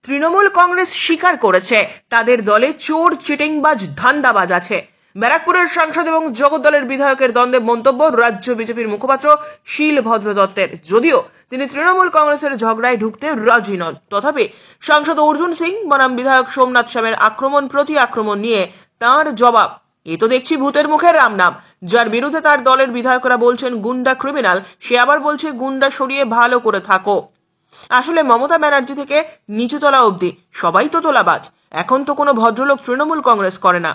তৃণমূল কংগ্রেস স্বীকার করেছে তাদের দলে চোর, চিটিংবাজ, ধান্দাবাজ আছে। ব্যারাকপুরের সাংসদ এবং জগদ্দলের বিধায়কের দ্বন্দ্বে মন্তব্য রাজ্য বিজেপির মুখপাত্র শীলভদ্র দত্তের। যদিও তিনি তৃণমূল কংগ্রেসের ঝগড়ায় ঢুকতে রাজি নন, তথাপি সাংসদ অর্জুন সিং বনাম বিধায়ক সোমনাথ শ্যামের আক্রমণ প্রতি আক্রমণ নিয়ে তাঁর জবাব, এ তো দেখছি ভূতের মুখের রাম নাম। যার বিরুদ্ধে তার দলের বিধায়করা বলছেন গুন্ডা ক্রিমিনাল, সে আবার বলছে গুন্ডা সরিয়ে ভালো করে থাকো। আসলে মমতা ব্যানার্জি থেকে নিচুতলা অবধি সবাই তো তোলাবাজ। এখন তো কোনো ভদ্রলোক তৃণমূল কংগ্রেস করে না,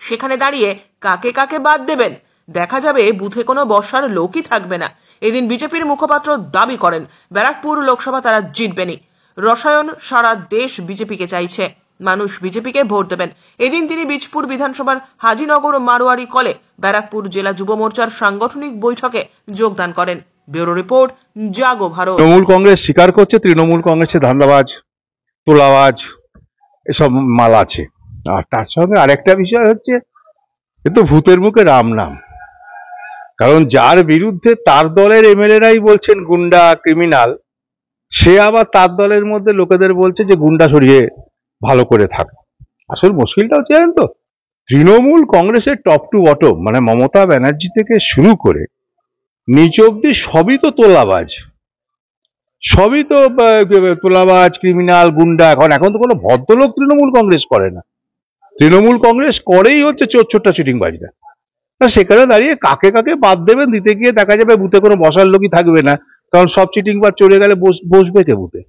সেখানে দাঁড়িয়ে কাকে কাকে বাদ দেবেন? দেখা যাবে বুথে কোনো বসার লোকই থাকবে না। এদিন বিজেপির মুখপাত্র দাবি করেন ব্যারাকপুর লোকসভা তারা জিতবেনই। রসায়ন সারা দেশ বিজেপিকে চাইছে, মানুষ বিজেপিকে ভোট দেবেন। এদিন তিনি বীজপুর বিধানসভার হাজিনগর ও মারোয়ারি কলে ব্যারাকপুর জেলা যুব মোর্চার সাংগঠনিক বৈঠকে যোগদান করেন। ব্যুরো রিপোর্ট, জাগো ভারত। তৃণমূল কংগ্রেস স্বীকার করছে তৃণমূল কংগ্রেসের ধান্দাবাজ, তোলাবাজ এসব মাল আছে। আর তার সঙ্গে আরেকটা বিষয় হচ্ছে, কিন্তু ভূতের মুখে রাম নাম। কারণ যার বিরুদ্ধে তার দলের এমএলএরাই বলছেন গুন্ডা ক্রিমিনাল, সে আবার তার দলের মধ্যে লোকেদের বলছে যে গুন্ডা সরিয়ে ভালো করে থাক। আসল মুশকিলটা হচ্ছে জানেন তো, তৃণমূল কংগ্রেসের টপ টু বটম মানে মমতা ব্যানার্জি থেকে শুরু করে নিচ অব্দি সবই তো তোলাবাজ, সবই তো তোলাবাজ, ক্রিমিনাল, গুন্ডা। এখন তো কোনো ভদ্রলোক তৃণমূল কংগ্রেস করে না। তৃণমূল কংগ্রেস করেই হচ্ছে চোর ছোট্টা চিটিংবাজরা। সেখানে দাঁড়িয়ে কাকে কাকে বাদ দেবেন দিতে গিয়ে দেখা যাবে বুথে কোনো বসার লোকই থাকবে না, কারণ সব চিটিংবাজ চলে গেলে বসবে কে বুথে?